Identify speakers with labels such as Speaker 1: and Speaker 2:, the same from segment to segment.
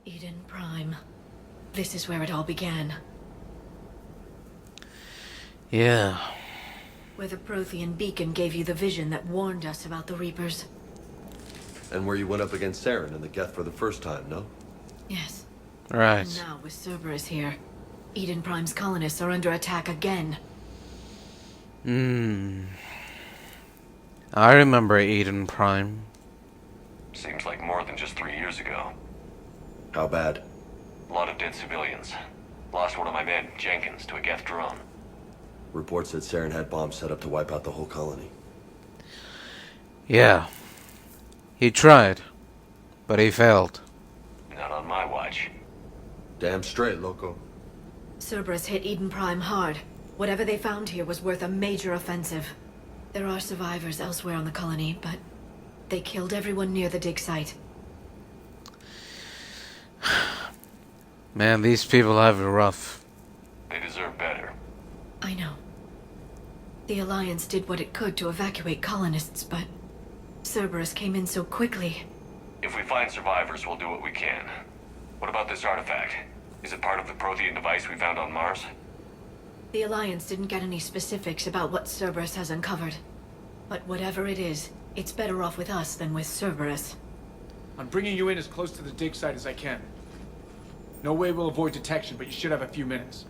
Speaker 1: Eden Prime. This is where it all began.
Speaker 2: Yeah.
Speaker 1: Where the Prothean beacon gave you the vision that warned us about the Reapers.
Speaker 3: And where you went up against Saren and the Geth for the first time, no?
Speaker 1: Yes.
Speaker 2: Right.
Speaker 1: And now with Cerberus here, Eden Prime's colonists are under attack again.
Speaker 2: I remember Eden Prime.
Speaker 4: Seems like more than just 3 years ago.
Speaker 3: How bad?
Speaker 4: A lot of dead civilians. Lost one of my men, Jenkins, to a Geth drone.
Speaker 3: Reports said Saren had bombs set up to wipe out the whole colony.
Speaker 2: Yeah. He tried, but he failed.
Speaker 4: Not on my watch.
Speaker 3: Damn straight, loco.
Speaker 1: Cerberus hit Eden Prime hard. Whatever they found here was worth a major offensive. There are survivors elsewhere on the colony, but they killed everyone near the dig site.
Speaker 2: Man, these people have it rough.
Speaker 4: They deserve better.
Speaker 1: I know. The Alliance did what it could to evacuate colonists, but Cerberus came in so quickly.
Speaker 4: If we find survivors, we'll do what we can. What about this artifact? Is it part of the Prothean device we found on Mars?
Speaker 1: The Alliance didn't get any specifics about what Cerberus has uncovered. But whatever it is, it's better off with us than with Cerberus.
Speaker 5: I'm bringing you in as close to the dig site as I can. No way we'll avoid detection, but you should have a few minutes.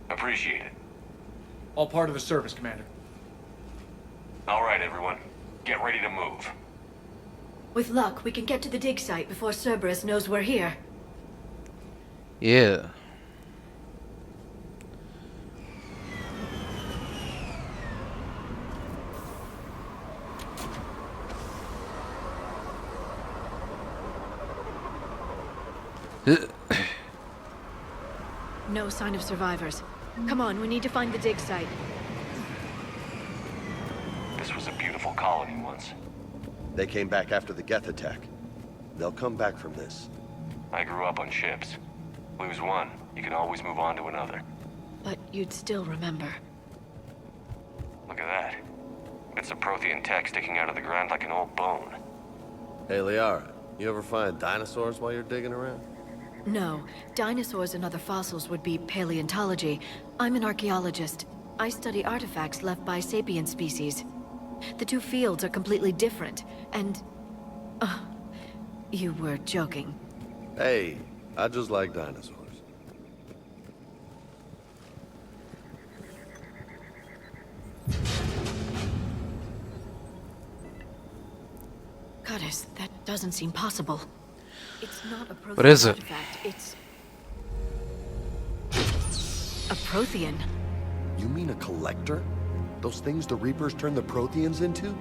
Speaker 4: Appreciate it.
Speaker 5: All part of the service, Commander.
Speaker 4: All right, everyone. Get ready to move.
Speaker 1: With luck, we can get to the dig site before Cerberus knows we're here.
Speaker 2: Yeah.
Speaker 1: No sign of survivors. Come on, we need to find the dig site.
Speaker 4: This was a beautiful colony once.
Speaker 3: They came back after the Geth attack. They'll come back from this.
Speaker 4: I grew up on ships. Lose one, you can always move on to another.
Speaker 1: But you'd still remember.
Speaker 4: Look at that. Bits of Prothean tech sticking out of the ground like an old bone.
Speaker 3: Hey, Liara, you ever find dinosaurs while you're digging around?
Speaker 1: No, dinosaurs and other fossils would be paleontology. I'm an archaeologist. I study artifacts left by sapient species. The two fields are completely different, and... you were joking.
Speaker 3: Hey, I just like dinosaurs.
Speaker 1: Goddess, that doesn't seem possible. It's not a Prothean
Speaker 2: What is it?
Speaker 1: artifact, it's... a Prothean.
Speaker 3: You mean a collector? Those things the Reapers turned the Protheans into?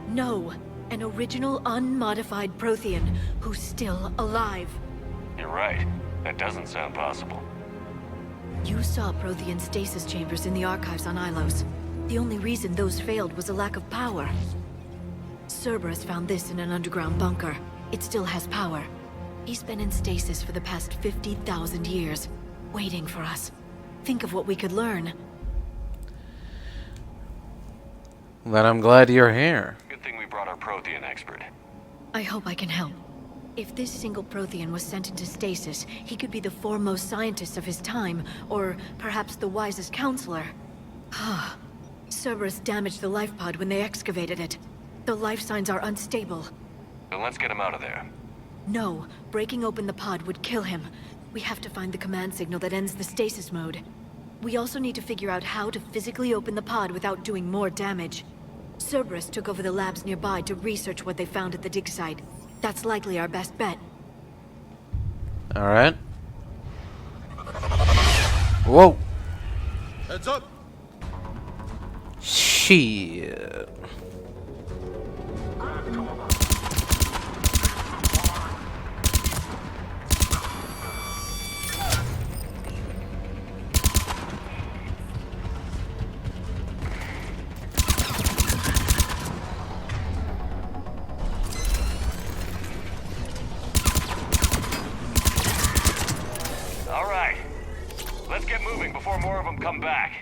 Speaker 1: No, an original unmodified Prothean who's still alive.
Speaker 4: You're right. That doesn't sound possible.
Speaker 1: You saw Prothean stasis chambers in the archives on Ilos. The only reason those failed was a lack of power. Cerberus found this in an underground bunker. It still has power. He's been in stasis for the past 50,000 years, waiting for us. Think of what we could learn.
Speaker 2: Then I'm glad you're here.
Speaker 4: Good thing we brought our Prothean expert.
Speaker 1: I hope I can help. If this single Prothean was sent into stasis, he could be the foremost scientist of his time, or perhaps the wisest counselor. Cerberus damaged the life pod when they excavated it. The life signs are unstable.
Speaker 4: Then let's get him out of there.
Speaker 1: No, breaking open the pod would kill him. We have to find the command signal that ends the stasis mode. We also need to figure out how to physically open the pod without doing more damage. Cerberus took over the labs nearby to research what they found at the dig site. That's likely our best bet.
Speaker 2: Alright. Whoa.
Speaker 3: Heads up!
Speaker 2: Shit.
Speaker 4: All right. Let's get moving before more of them come back.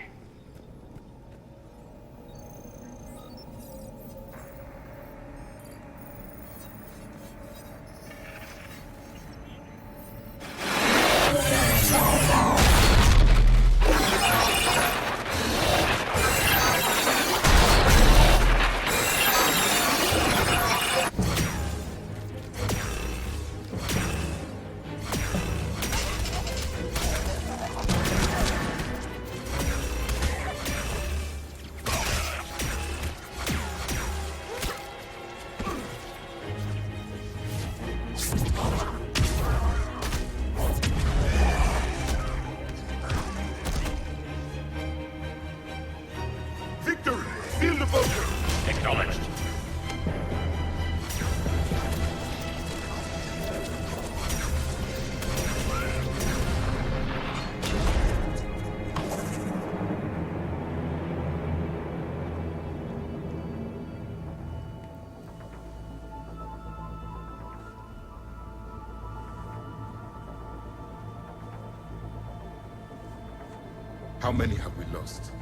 Speaker 6: How many have we lost?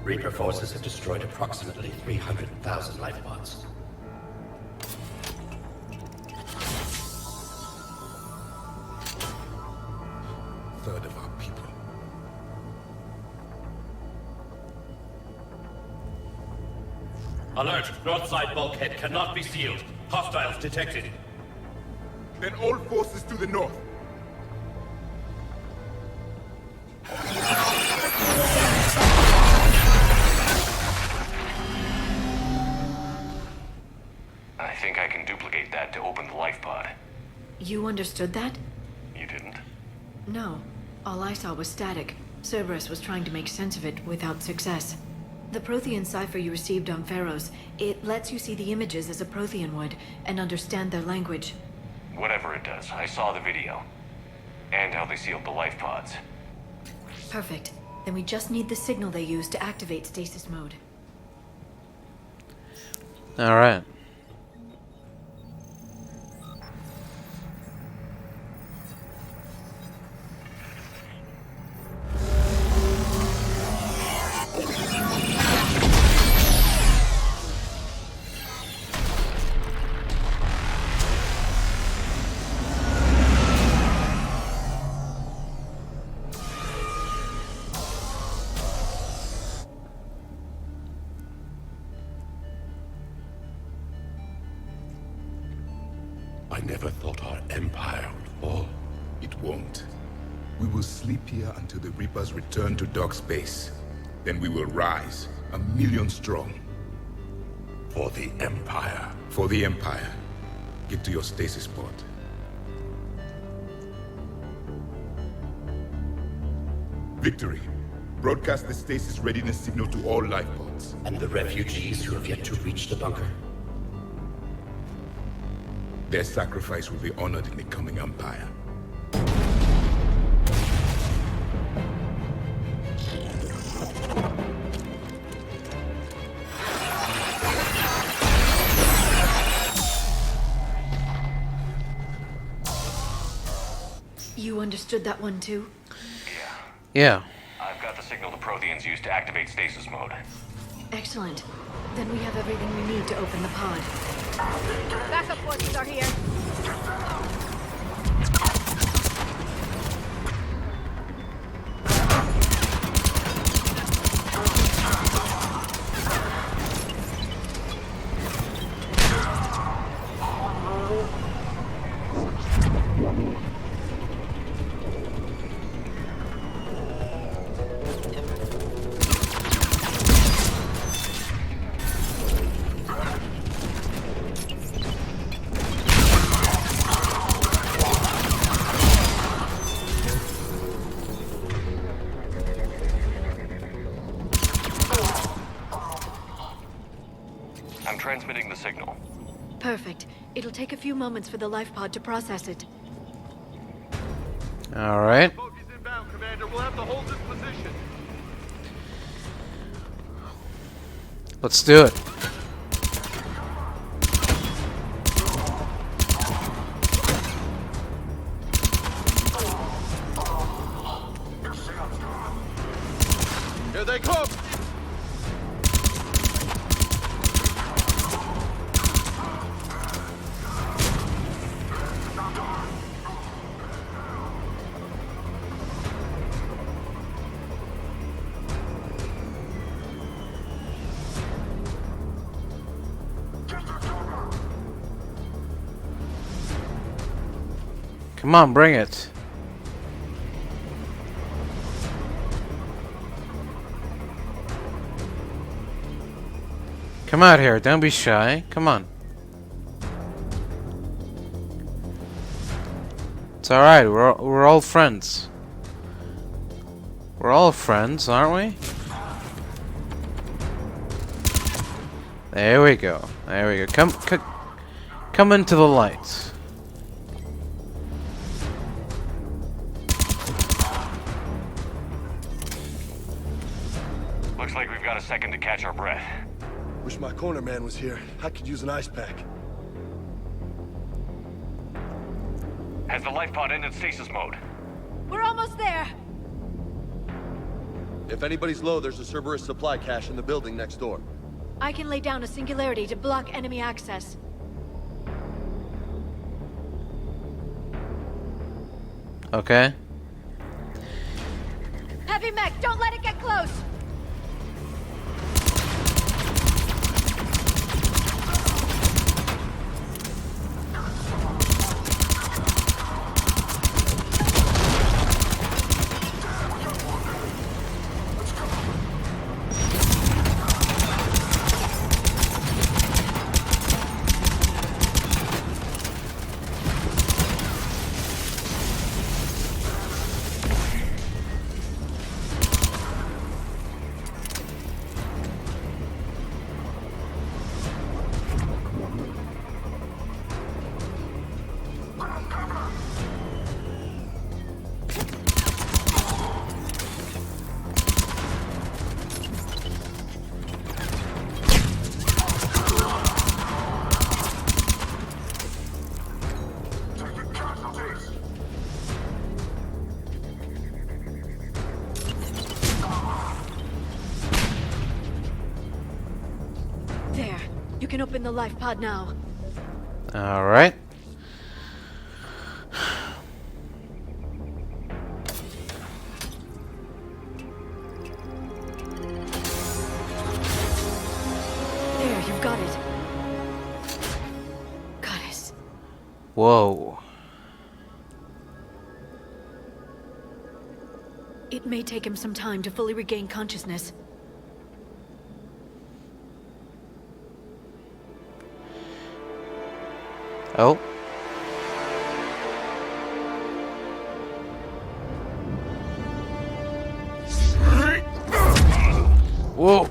Speaker 7: Reaper forces have destroyed approximately 300,000 life pods.
Speaker 6: Third of our people.
Speaker 7: Alert! North side bulkhead cannot be sealed. Hostiles detected.
Speaker 6: Then all forces to the north.
Speaker 4: I think I can duplicate that to open the life pod.
Speaker 1: You understood that?
Speaker 4: You didn't?
Speaker 1: No. All I saw was static. Cerberus was trying to make sense of it without success. The Prothean cipher you received on Pharaohs, it lets you see the images as a Prothean would, and understand their language.
Speaker 4: Whatever it does, I saw the video. And how they sealed the life pods.
Speaker 1: Perfect. Then we just need the signal they use to activate stasis mode.
Speaker 2: Alright.
Speaker 6: I never thought our empire would fall. It won't. We will sleep here until the Reapers return to dark space. Then we will rise, 1,000,000 strong. For the Empire. For the Empire. Get to your stasis pod. Victory. Broadcast the stasis readiness signal to all life pods.
Speaker 7: And the refugees who have yet to reach the bunker.
Speaker 6: Their sacrifice will be honored in the coming Empire.
Speaker 1: You understood that one too?
Speaker 2: Yeah.
Speaker 4: I've got the signal the Protheans use to activate stasis mode.
Speaker 1: Excellent. Then we have everything we need to open the pod.
Speaker 8: Backup forces are here.
Speaker 4: I'm transmitting the signal.
Speaker 1: Perfect. It'll take a few moments for the life pod to process it.
Speaker 2: Alright.
Speaker 9: Boat is inbound, Commander. We'll have to hold this position.
Speaker 2: Let's do it.
Speaker 9: Here they come!
Speaker 2: Come on, bring it. Come out here, don't be shy. Come on. It's alright, we're all friends. We're all friends, aren't we? There we go. There we go. Come into the light.
Speaker 4: Looks like we've got a second to catch our breath.
Speaker 3: Wish my corner man was here. I could use an ice pack.
Speaker 4: Has the life pod ended stasis mode?
Speaker 8: We're almost there.
Speaker 3: If anybody's low, there's a Cerberus supply cache in the building next door.
Speaker 1: I can lay down a singularity to block enemy access.
Speaker 2: Okay.
Speaker 8: Heavy mech, don't let it get close!
Speaker 1: There. You can open the life pod now.
Speaker 2: Alright.
Speaker 1: There, you've got it. Goddess.
Speaker 2: Whoa.
Speaker 1: It may take him some time to fully regain consciousness.
Speaker 2: Oh. Whoa.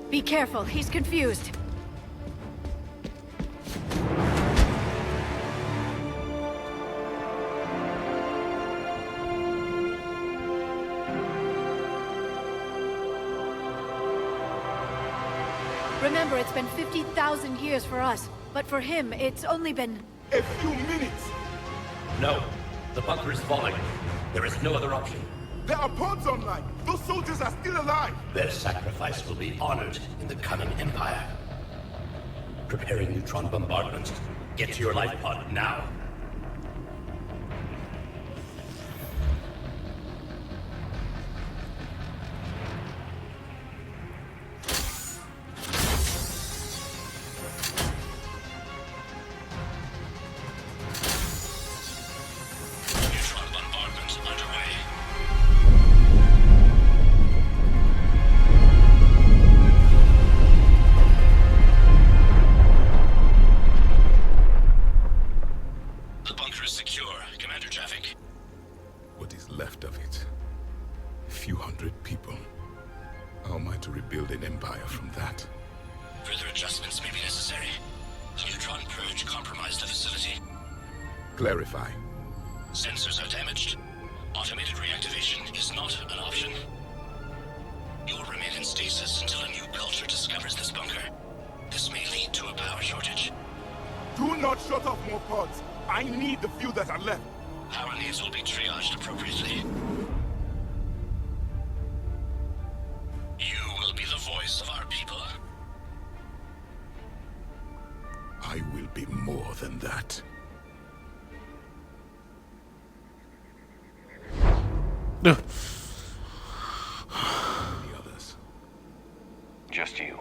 Speaker 1: Be careful, he's confused. Remember, it's been 50,000 years for us, but for him, it's only been...
Speaker 6: A few minutes!
Speaker 7: No. The bunker is falling. There is no other option.
Speaker 6: There are pods online! Those soldiers are still alive!
Speaker 7: Their sacrifice will be honored in the coming Empire. Preparing neutron bombardment. Get to your life pod now. Neutron bombardment underway. The bunker is secure, Commander Traffic.
Speaker 6: What is left of it? A few hundred people. How am I to rebuild an empire from that?
Speaker 7: Further adjustments may be necessary. The neutron purge compromised the facility.
Speaker 6: Clarify.
Speaker 7: Sensors are damaged. Automated reactivation is not an option. You will remain in stasis until a new culture discovers this bunker. This may lead to a power shortage.
Speaker 6: Do not shut off more pods! I need the few that are left!
Speaker 7: Power needs will be triaged appropriately. You will be the voice of our people.
Speaker 6: I will be more than that.
Speaker 2: Ugh.
Speaker 6: The others.
Speaker 4: Just you.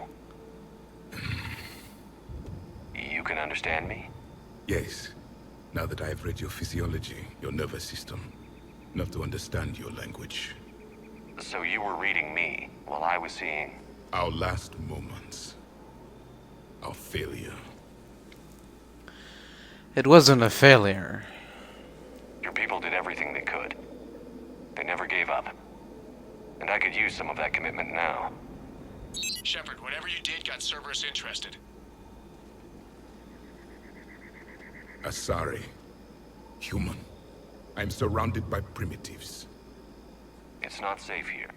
Speaker 4: You can understand me?
Speaker 6: Yes. Now that I have read your physiology, your nervous system, enough to understand your language.
Speaker 4: So you were reading me while I was seeing...
Speaker 6: Our last moments. Our failure.
Speaker 2: It wasn't a failure.
Speaker 4: Your people did everything they could. They never gave up. And I could use some of that commitment now.
Speaker 9: Shepard, whatever you did got Cerberus interested.
Speaker 6: Asari. Human. I'm surrounded by primitives.
Speaker 4: It's It's not safe here.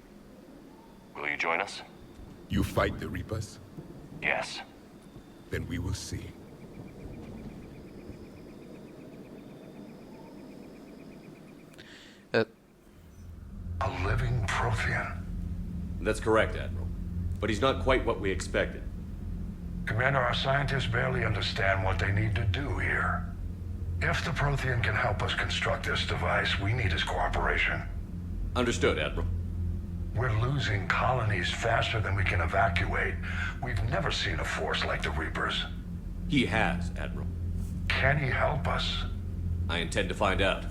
Speaker 4: Will you join us?
Speaker 6: You fight the Reapers?
Speaker 4: Yes.
Speaker 6: Then we will see.
Speaker 10: A living Prothean.
Speaker 11: That's correct, Admiral. But he's not quite what we expected.
Speaker 10: Commander, our scientists barely understand what they need to do here. If the Prothean can help us construct this device, we need his cooperation.
Speaker 11: Understood, Admiral.
Speaker 10: We're losing colonies faster than we can evacuate. We've never seen a force like the Reapers.
Speaker 11: He has, Admiral.
Speaker 10: Can he help us?
Speaker 11: I intend to find out.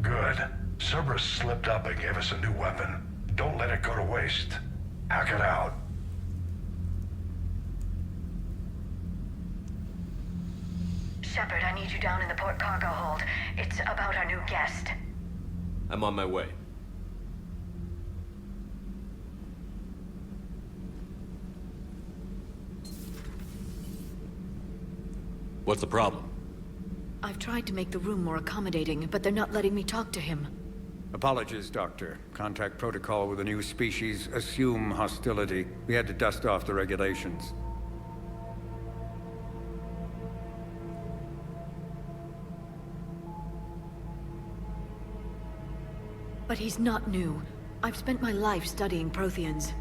Speaker 10: Good. Cerberus slipped up and gave us a new weapon. Don't let it go to waste. Hack it out.
Speaker 8: Shepard, I need you down in the port cargo hold. It's about our new guest.
Speaker 11: I'm on my way. What's the problem?
Speaker 1: I've tried to make the room more accommodating, but they're not letting me talk to him.
Speaker 12: Apologies, Doctor. Contact protocol with a new species. Assume hostility. We had to dust off the regulations.
Speaker 1: But he's not new. I've spent my life studying Protheans.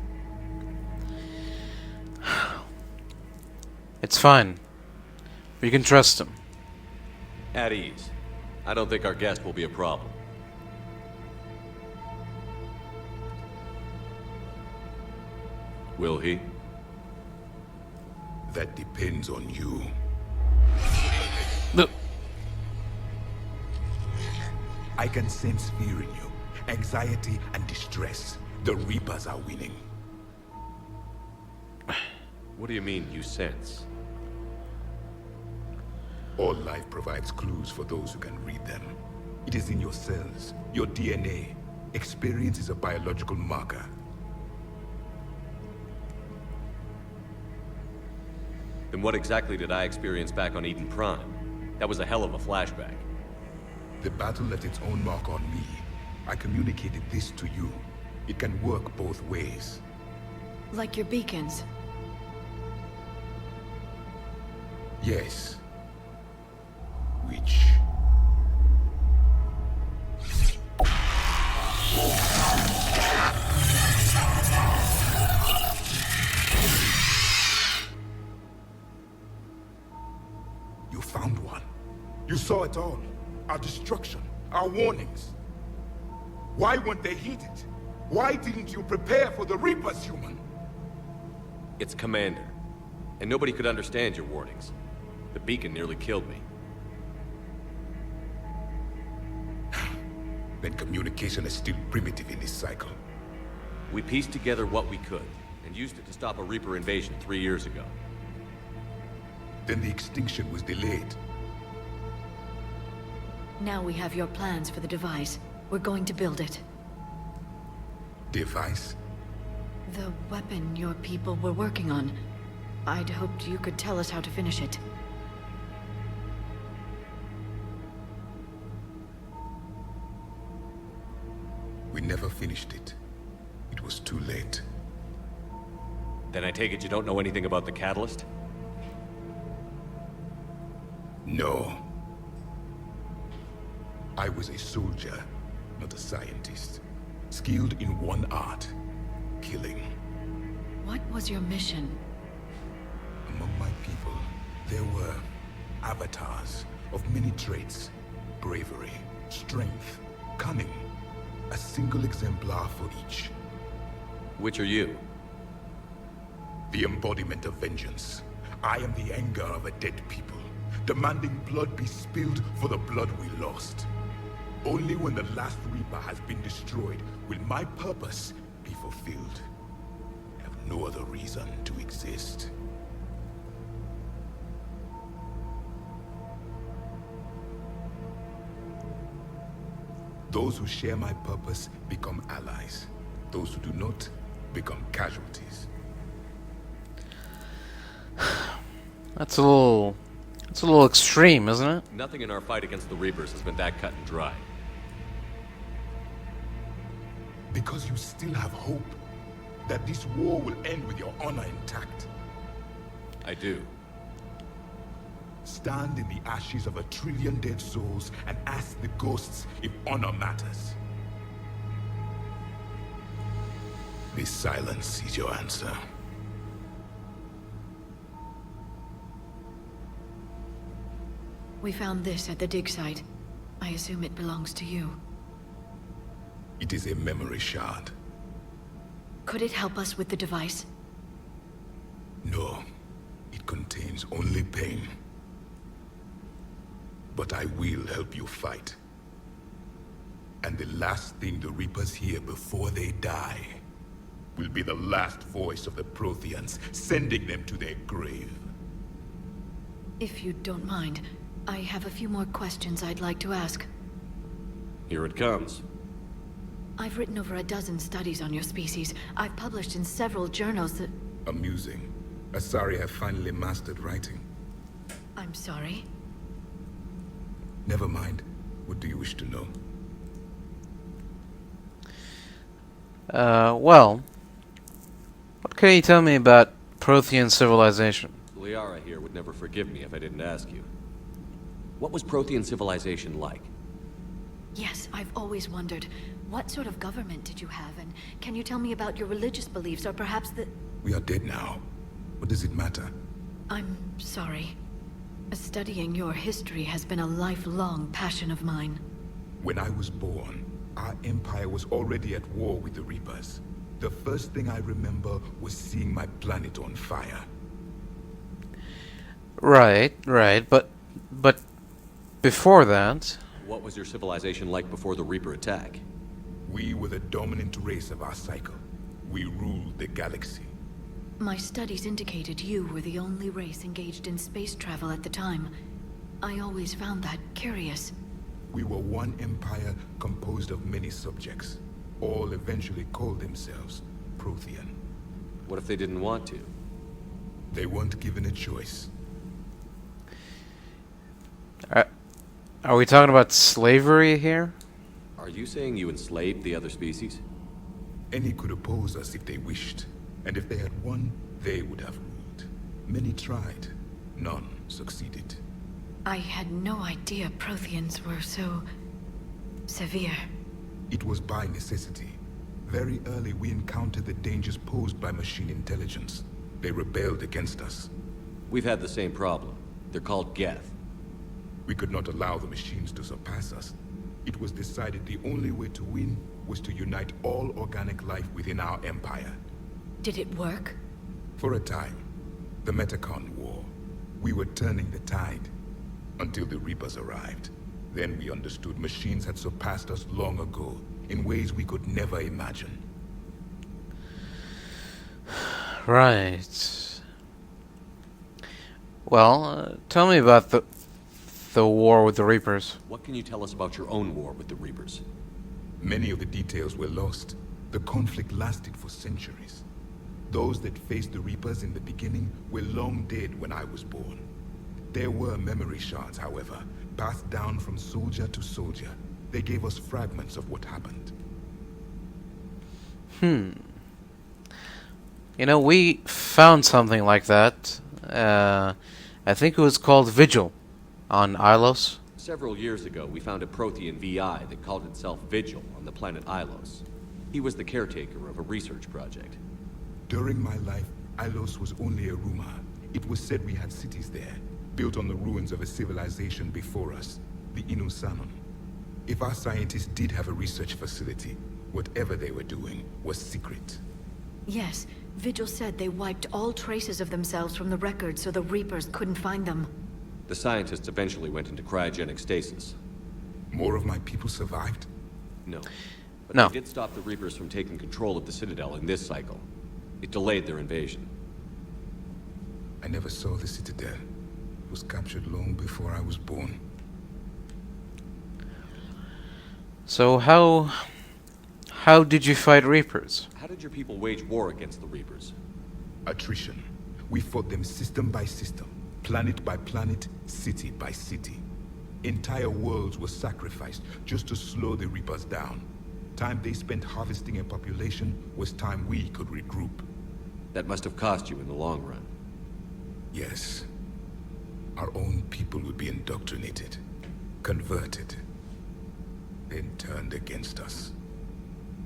Speaker 2: It's fine. We can trust him.
Speaker 11: At ease. I don't think our guest will be a problem. Will he?
Speaker 6: That depends on you.
Speaker 2: Look.
Speaker 6: I can sense fear in you. Anxiety and distress. The Reapers are winning.
Speaker 11: What do you mean, you sense?
Speaker 6: All life provides clues for those who can read them. It is in your cells, your DNA. Experience is a biological marker.
Speaker 11: Then what exactly did I experience back on Eden Prime? That was a hell of a flashback.
Speaker 6: The battle left its own mark on me. I communicated this to you. It can work both ways.
Speaker 1: Like your beacons.
Speaker 6: Yes. Which... You found one. You saw it all. Our destruction, our warnings. Why weren't they heeded? Why didn't you prepare for the Reapers, human?
Speaker 11: It's Commander. And nobody could understand your warnings. The beacon nearly killed me.
Speaker 6: Then communication is still primitive in this cycle.
Speaker 11: We pieced together what we could, and used it to stop a Reaper invasion 3 years ago.
Speaker 6: Then the extinction was delayed.
Speaker 1: Now we have your plans for the device. We're going to build it.
Speaker 6: Device?
Speaker 1: The weapon your people were working on. I'd hoped you could tell us how to finish it.
Speaker 6: We never finished it. It was too late.
Speaker 11: Then I take it you don't know anything about the catalyst?
Speaker 6: No. I was a soldier, not a scientist. Skilled in one art, killing.
Speaker 1: What was your mission?
Speaker 6: Among my people, there were avatars of many traits. Bravery, strength, cunning. A single exemplar for each.
Speaker 11: Which are you?
Speaker 6: The embodiment of vengeance. I am the anger of a dead people, demanding blood be spilled for the blood we lost. Only when the last Reaper has been destroyed will my purpose be fulfilled. I have no other reason to exist. Those who share my purpose become allies. Those who do not become casualties.
Speaker 2: That's a little extreme, isn't it?
Speaker 11: Nothing in our fight against the Reapers has been that cut and dry.
Speaker 6: Because you still have hope that this war will end with your honor intact.
Speaker 11: I do.
Speaker 6: Stand in the ashes of 1 trillion dead souls and ask the ghosts if honor matters. This silence is your answer.
Speaker 1: We found this at the dig site. I assume it belongs to you.
Speaker 6: It is a memory shard.
Speaker 1: Could it help us with the device?
Speaker 6: No, it contains only pain. But I will help you fight. And the last thing the Reapers hear before they die will be the last voice of the Protheans, sending them to their grave.
Speaker 1: If you don't mind, I have a few more questions I'd like to ask.
Speaker 11: Here it comes.
Speaker 1: I've written over a dozen studies on your species. I've published in several journals that...
Speaker 6: Amusing. Asari have finally mastered writing.
Speaker 1: I'm sorry?
Speaker 6: Never mind. What do you wish to know?
Speaker 2: Well... What can you tell me about Prothean civilization?
Speaker 11: Liara here would never forgive me if I didn't ask you. What was Prothean civilization like?
Speaker 1: Yes, I've always wondered. What sort of government did you have, and can you tell me about your religious beliefs, or perhaps the...
Speaker 6: We are dead now. What does it matter?
Speaker 1: I'm sorry. Studying your history has been a lifelong passion of mine.
Speaker 6: When I was born, our empire was already at war with the Reapers. The first thing I remember was seeing my planet on fire.
Speaker 2: Right, but before that...
Speaker 11: What was your civilization like before the Reaper attack?
Speaker 6: We were the dominant race of our cycle. We ruled the galaxy.
Speaker 1: My studies indicated you were the only race engaged in space travel at the time. I always found that curious.
Speaker 6: We were one empire composed of many subjects. All eventually called themselves Prothean.
Speaker 11: What if they didn't want to?
Speaker 6: They weren't given a choice.
Speaker 2: Are we talking about slavery here?
Speaker 11: Are you saying you enslaved the other species?
Speaker 6: Any could oppose us if they wished. And if they had won, they would have ruled. Many tried. None succeeded.
Speaker 1: I had no idea Protheans were so... severe.
Speaker 6: It was by necessity. Very early we encountered the dangers posed by machine intelligence. They rebelled against us.
Speaker 11: We've had the same problem. They're called Geth.
Speaker 6: We could not allow the machines to surpass us. It was decided the only way to win was to unite all organic life within our empire.
Speaker 1: Did it work?
Speaker 6: For a time. The Metacon War. We were turning the tide. Until the Reapers arrived. Then we understood machines had surpassed us long ago, in ways we could never imagine.
Speaker 2: Right. Well, tell me about the war with the Reapers.
Speaker 11: What can you tell us about your own war with the Reapers?
Speaker 6: Many of the details were lost. The conflict lasted for centuries. Those that faced the Reapers in the beginning were long dead when I was born. There were memory shards, however, passed down from soldier to soldier. They gave us fragments of what happened.
Speaker 2: You know, we found something like that. I think it was called Vigil on Ilos.
Speaker 11: Several years ago, we found a Prothean VI that called itself Vigil on the planet Ilos. He was the caretaker of a research project.
Speaker 6: During my life, Ilos was only a rumor. It was said we had cities there, built on the ruins of a civilization before us, the Inusanon. If our scientists did have a research facility, whatever they were doing was secret.
Speaker 1: Yes, Vigil said they wiped all traces of themselves from the records so the Reapers couldn't find them.
Speaker 11: The scientists eventually went into cryogenic stasis.
Speaker 6: More of my people survived?
Speaker 11: No. But
Speaker 2: No.
Speaker 11: they did stop the Reapers from taking control of the Citadel in this cycle. It delayed their invasion.
Speaker 6: I never saw the Citadel. It was captured long before I was born.
Speaker 2: So how did you fight Reapers?
Speaker 11: How did your people wage war against the Reapers?
Speaker 6: Attrition. We fought them system by system, planet by planet, city by city. Entire worlds were sacrificed just to slow the Reapers down. Time they spent harvesting a population was time we could regroup.
Speaker 11: That must have cost you in the long run.
Speaker 6: Yes. Our own people would be indoctrinated, converted, then turned against us.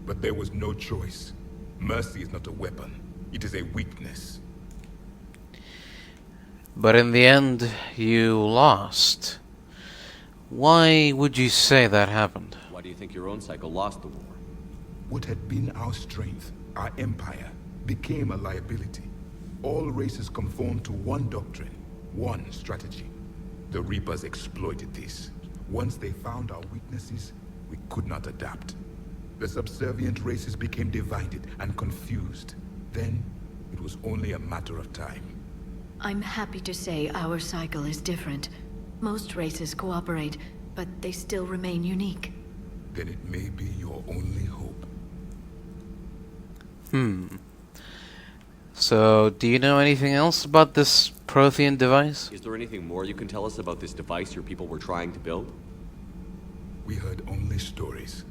Speaker 6: But there was no choice. Mercy is not a weapon. It is a weakness.
Speaker 2: But in the end, you lost. Why would you say that happened?
Speaker 11: Why do you think your own cycle lost the war?
Speaker 6: What had been our strength, our empire, became a liability. All races conformed to one doctrine, one strategy. The Reapers exploited this. Once they found our weaknesses, we could not adapt. The subservient races became divided and confused. Then, it was only a matter of time.
Speaker 1: I'm happy to say our cycle is different. Most races cooperate, but they still remain unique.
Speaker 6: Then it may be your only hope.
Speaker 2: So, do you know anything else about this Prothean device?
Speaker 11: Is there anything more you can tell us about this device your people were trying to build?
Speaker 6: We heard only stories.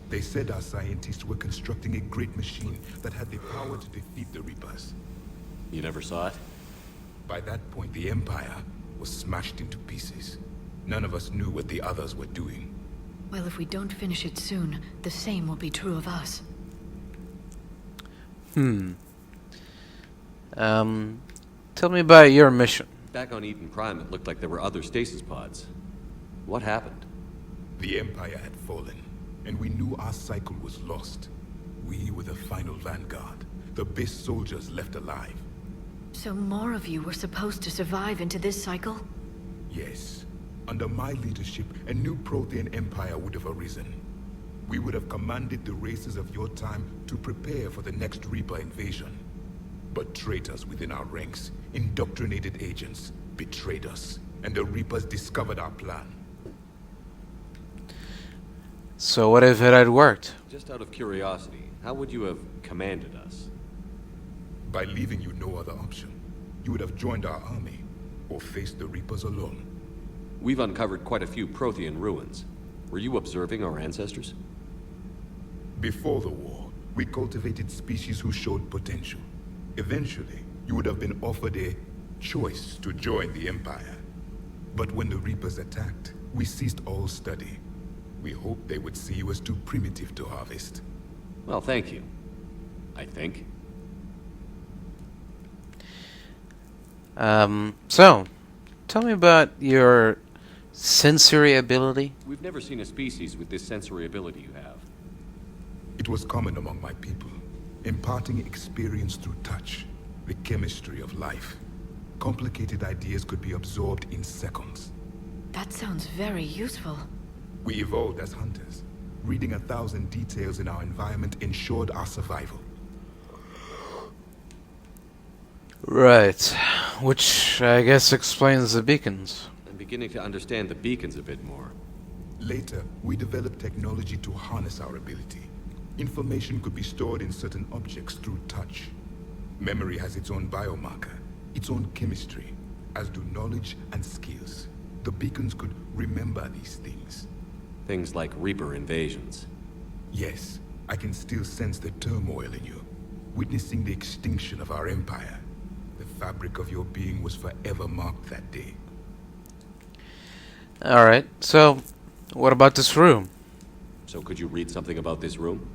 Speaker 6: They said our scientists were constructing a great machine that had the power to defeat the Reapers.
Speaker 11: You never saw it?
Speaker 6: By that point, the Empire was smashed into pieces. None of us knew what the others were doing.
Speaker 1: Well, if we don't finish it soon, the same will be true of us.
Speaker 2: Tell me about your mission.
Speaker 11: Back on Eden Prime, it looked like there were other stasis pods. What happened?
Speaker 6: The Empire had fallen, and we knew our cycle was lost. We were the final vanguard, the best soldiers left alive.
Speaker 1: So more of you were supposed to survive into this cycle?
Speaker 6: Yes. Under my leadership, a new Prothean empire would have arisen. We would have commanded the races of your time to prepare for the next Reaper invasion. But traitors within our ranks, indoctrinated agents, betrayed us, and the Reapers discovered our plan.
Speaker 2: So what if it had worked?
Speaker 11: Just out of curiosity, how would you have commanded us?
Speaker 6: By leaving you no other option. You would have joined our army, or faced the Reapers alone.
Speaker 11: We've uncovered quite a few Prothean ruins. Were you observing our ancestors?
Speaker 6: Before the war, we cultivated species who showed potential. Eventually, you would have been offered a choice to join the Empire. But when the Reapers attacked, we ceased all study. We hoped they would see you as too primitive to harvest.
Speaker 11: Well, thank you. I think.
Speaker 2: So, tell me about your sensory ability.
Speaker 11: We've never seen a species with this sensory ability you have.
Speaker 6: It was common among my people, imparting experience through touch, the chemistry of life. Complicated ideas could be absorbed in seconds.
Speaker 1: That sounds very useful.
Speaker 6: We evolved as hunters. Reading 1,000 details in our environment ensured our survival.
Speaker 2: Right. Which, I guess, explains the beacons.
Speaker 11: I'm beginning to understand the beacons a bit more.
Speaker 6: Later, we developed technology to harness our ability. Information could be stored in certain objects through touch. Memory has its own biomarker, its own chemistry, as do knowledge and skills. The beacons could remember these things.
Speaker 11: Things like Reaper invasions.
Speaker 6: Yes, I can still sense the turmoil in you, witnessing the extinction of our empire. The fabric of your being was forever marked that day.
Speaker 2: Alright, so, what about this room?
Speaker 11: So could you read something about this room?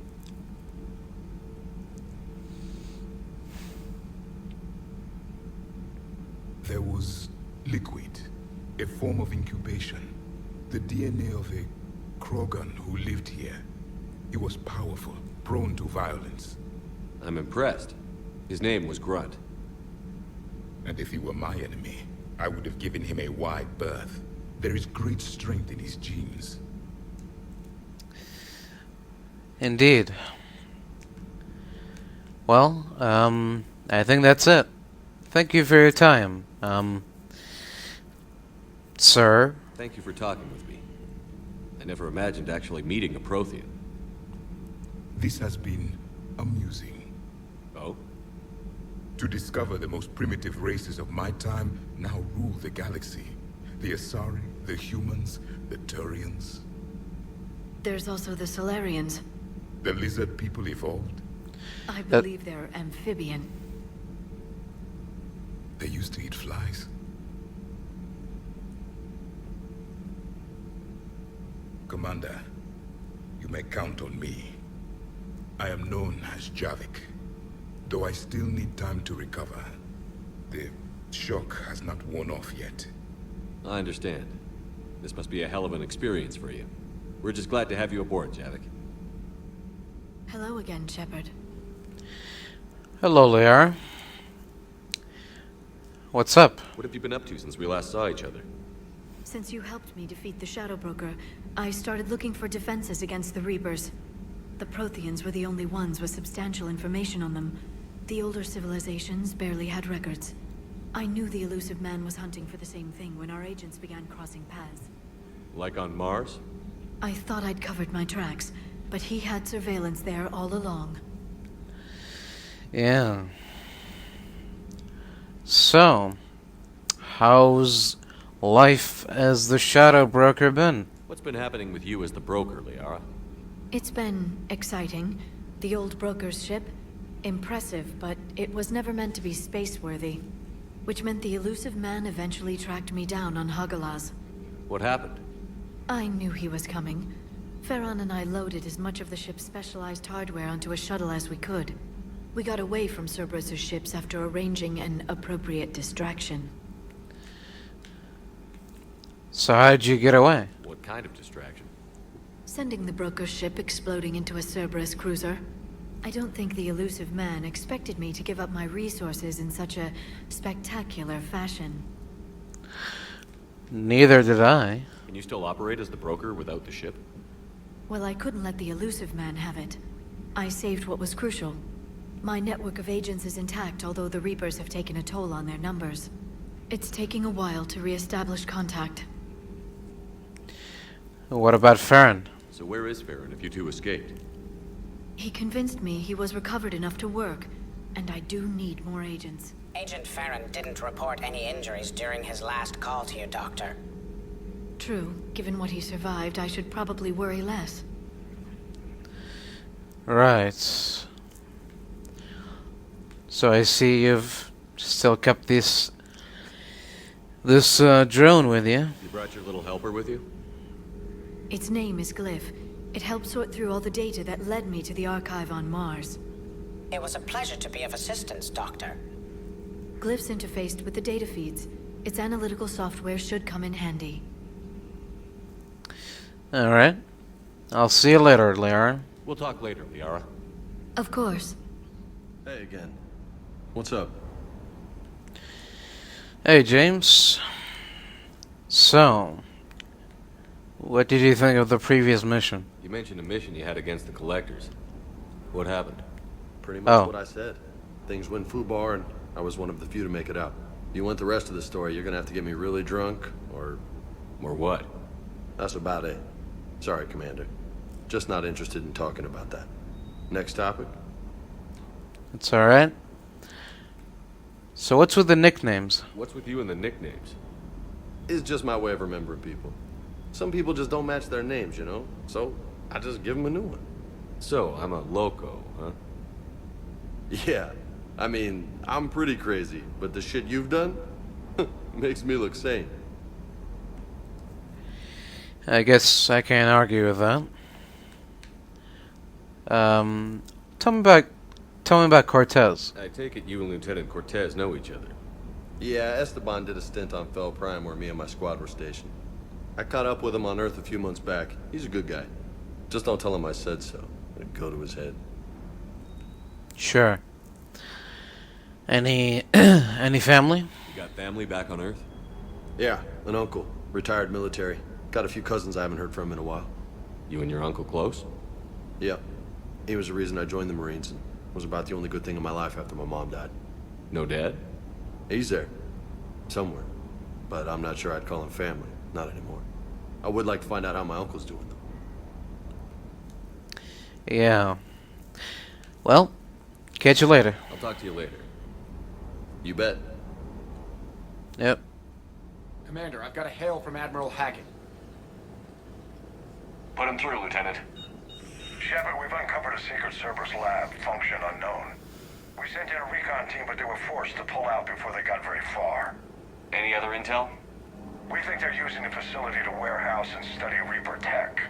Speaker 6: There was liquid, a form of incubation. The DNA of a Krogan who lived here. He was powerful, prone to violence.
Speaker 11: I'm impressed. His name was Grunt.
Speaker 6: And if he were my enemy, I would have given him a wide berth. There is great strength in his genes.
Speaker 2: Indeed. Well, I think that's it. Thank you for your time, sir.
Speaker 11: Thank you for talking with me. I never imagined actually meeting a Prothean.
Speaker 6: This has been amusing.
Speaker 11: Oh?
Speaker 6: To discover the most primitive races of my time now rule the galaxy. The Asari, the humans, the Turians.
Speaker 1: there's also the Solarians.
Speaker 6: The lizard people evolved.
Speaker 1: I believe they're amphibian.
Speaker 6: They used to eat flies. Commander, you may count on me. I am known as Javik, though I still need time to recover. The shock has not worn off yet.
Speaker 11: I understand. This must be a hell of an experience for you. We're just glad to have you aboard, Javik.
Speaker 1: Hello again, Shepard.
Speaker 2: Hello, Liara. What's up?
Speaker 11: What have you been up to since we last saw each other?
Speaker 1: Since you helped me defeat the Shadow Broker, I started looking for defenses against the Reapers. The Protheans were the only ones with substantial information on them. The older civilizations barely had records. I knew the elusive man was hunting for the same thing when our agents began crossing paths.
Speaker 11: Like on Mars?
Speaker 1: I thought I'd covered my tracks, but he had surveillance there all along.
Speaker 2: Yeah. So, how's life as the Shadow Broker been?
Speaker 11: What's been happening with you as the broker, Liara?
Speaker 1: It's been exciting. The old broker's ship, impressive, but it was never meant to be space-worthy. Which meant the elusive man eventually tracked me down on Hagalaz.
Speaker 11: What happened?
Speaker 1: I knew he was coming. Farron and I loaded as much of the ship's specialized hardware onto a shuttle as we could. We got away from Cerberus' ships after arranging an appropriate distraction.
Speaker 2: So how'd you get away?
Speaker 11: What kind of distraction?
Speaker 1: Sending the broker's ship exploding into a Cerberus cruiser. I don't think the elusive man expected me to give up my resources in such a spectacular fashion.
Speaker 2: Neither did I.
Speaker 11: Can you still operate as the broker without the ship?
Speaker 1: Well, I couldn't let the elusive man have it. I saved what was crucial. My network of agents is intact, although the Reapers have taken a toll on their numbers. It's taking a while to re-establish contact.
Speaker 2: What about Farron?
Speaker 11: So where is Farron if you two escaped?
Speaker 1: He convinced me he was recovered enough to work, and I do need more agents.
Speaker 13: Agent Farron didn't report any injuries during his last call to you, Doctor.
Speaker 1: True. Given what he survived, I should probably worry less.
Speaker 2: Right. So I see you've still kept this drone with you.
Speaker 11: You brought your little helper with you?
Speaker 1: Its name is Glyph. It helped sort through all the data that led me to the archive on Mars.
Speaker 13: It was a pleasure to be of assistance, Doctor.
Speaker 1: Glyph's interfaced with the data feeds. Its analytical software should come in handy.
Speaker 2: Alright. I'll see you later, Liara.
Speaker 11: We'll talk later, Liara.
Speaker 1: Of course.
Speaker 14: Hey again. What's up?
Speaker 2: Hey, James. So, what did you think of the previous mission?
Speaker 11: You mentioned a mission you had against the Collectors. What happened?
Speaker 14: Pretty much what I said. Things went foobar, and I was one of the few to make it out. If you want the rest of the story, you're gonna have to get me really drunk, or...
Speaker 11: Or what?
Speaker 14: That's about it. Sorry, Commander. Just not interested in talking about that. Next topic?
Speaker 2: It's alright. So what's with the nicknames?
Speaker 11: What's with you and the nicknames?
Speaker 14: It's just my way of remembering people. Some people just don't match their names, you know? So, I just give them a new one.
Speaker 11: So, I'm a loco, huh?
Speaker 14: Yeah. I mean, I'm pretty crazy, but the shit you've done makes me look sane.
Speaker 2: I guess I can't argue with that. Tell me about Cortez.
Speaker 11: I take it you and Lieutenant Cortez know each other.
Speaker 14: Yeah, Esteban did a stint on Fel Prime where me and my squad were stationed. I caught up with him on Earth a few months back. He's a good guy. Just don't tell him I said so. It'd go to his head.
Speaker 2: Sure. Any family?
Speaker 11: You got family back on Earth?
Speaker 14: Yeah, an uncle. Retired military. Got a few cousins I haven't heard from in a while.
Speaker 11: You and your uncle close?
Speaker 14: Yep. He was the reason I joined the Marines and was about the only good thing in my life after my mom died.
Speaker 11: No dad?
Speaker 14: He's there. Somewhere. But I'm not sure I'd call him family. Not anymore. I would like to find out how my uncle's doing, though.
Speaker 2: Yeah. Well, catch you later.
Speaker 11: I'll talk to you later.
Speaker 14: You bet.
Speaker 2: Yep.
Speaker 5: Commander, I've got a hail from Admiral Hackett.
Speaker 4: Put him through, Lieutenant.
Speaker 10: Shepard, we've uncovered a secret Cerberus lab, function unknown. We sent in a recon team, but they were forced to pull out before they got very far.
Speaker 4: Any other intel?
Speaker 10: We think they're using the facility to warehouse and study Reaper tech.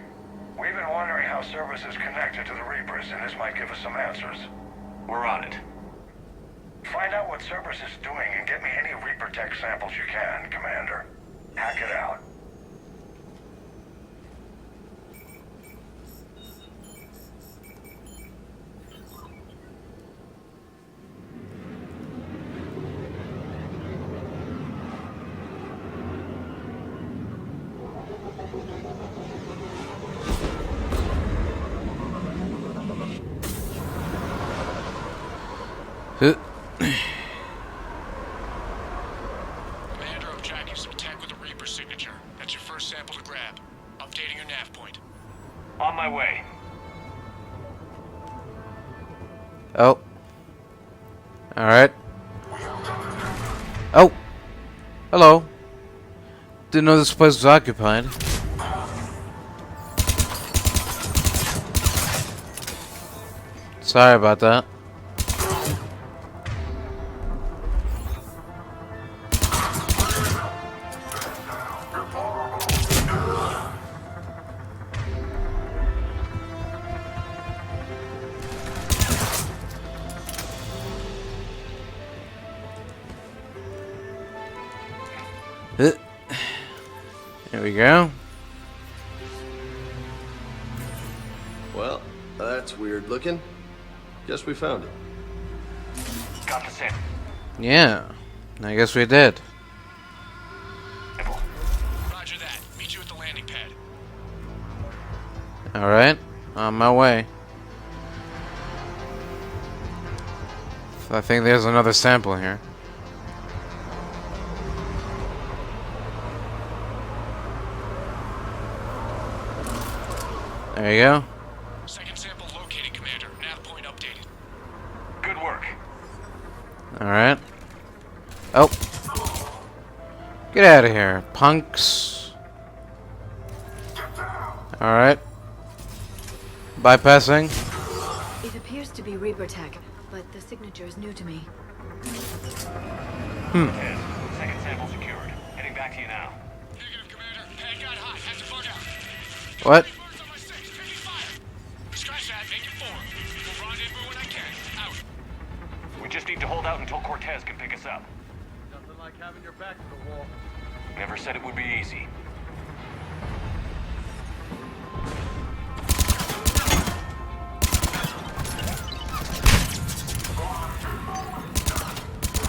Speaker 10: We've been wondering how Cerberus is connected to the Reapers, and this might give us some answers.
Speaker 4: We're on it.
Speaker 10: Find out what Cerberus is doing and get me any Reaper tech samples you can, Commander. Hack it out.
Speaker 9: Commander, I'm tracking some tech with a Reaper signature. That's your first sample to grab. Updating your nav point.
Speaker 4: On my way.
Speaker 2: Oh. Alright. Oh. Hello. Didn't know this place was occupied. Sorry about that. There we go.
Speaker 14: Well, that's weird looking. Guess we found it.
Speaker 4: Got the sample.
Speaker 2: Yeah. I guess we did.
Speaker 9: Roger that. Meet you at the landing pad.
Speaker 2: Alright. On my way. I think there's another sample here. There you go.
Speaker 9: Second sample located, Commander. Nav point updated.
Speaker 4: Good work.
Speaker 2: Alright. Oh. Get out of here, punks. Alright. Bypassing.
Speaker 1: It appears to be Reaper tech, but the signature is new to me.
Speaker 4: Second sample secured. Heading back to you now.
Speaker 9: Negative, Commander. Pad got hot. Have to bug out.
Speaker 2: What?
Speaker 9: Scratch that. Make it forward. We'll rendezvous when I can. Out.
Speaker 4: We just need to hold out until Cortez can pick us up.
Speaker 3: Nothing like having your back to the wall.
Speaker 4: Never said it would be easy.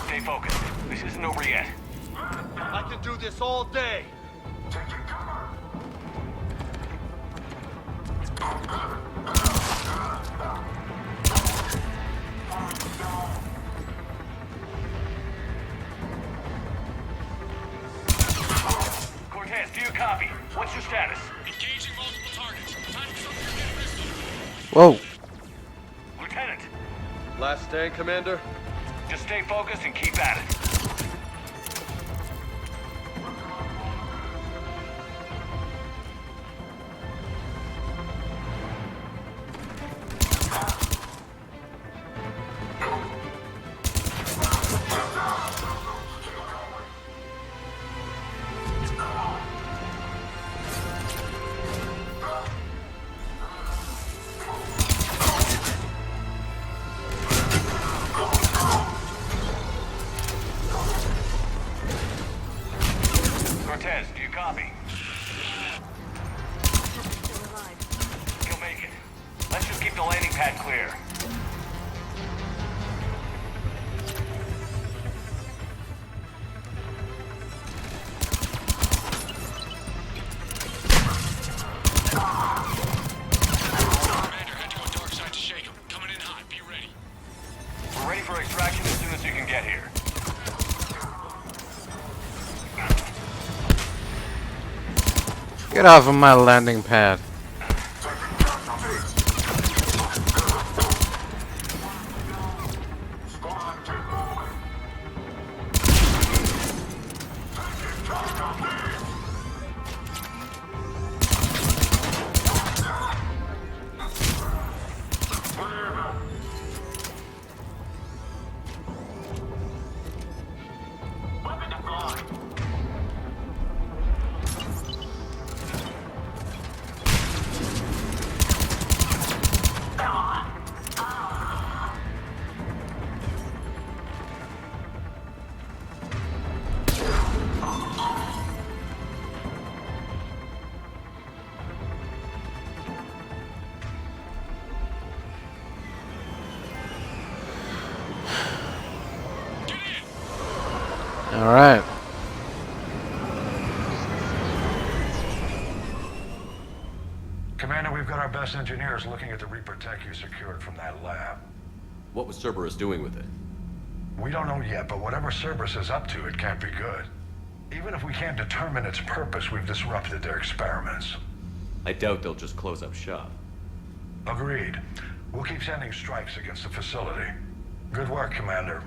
Speaker 4: Stay focused. This isn't over yet.
Speaker 3: I can do this all day.
Speaker 4: Cortez, do you copy? What's your status?
Speaker 9: Engaging multiple targets. Time for something to get pistol.
Speaker 2: Whoa.
Speaker 4: Lieutenant,
Speaker 14: Last stand, Commander?
Speaker 4: just stay focused and keep at it. Cortez, do you copy?
Speaker 1: Still alive.
Speaker 4: He'll make it. Let's just keep the landing pad clear.
Speaker 9: Commander, had to go dark side to shake him. Coming in hot. Be ready.
Speaker 4: We're ready for extraction as soon as you can get here.
Speaker 2: Get off of my landing pad. Alright.
Speaker 10: Commander, we've got our best engineers looking at the Reaper tech you secured from that lab.
Speaker 11: What was Cerberus doing with it?
Speaker 10: We don't know yet, but whatever Cerberus is up to, it can't be good. Even if we can't determine its purpose, we've disrupted their experiments.
Speaker 11: I doubt they'll just close up shop.
Speaker 10: Agreed. We'll keep sending strikes against the facility. Good work, Commander.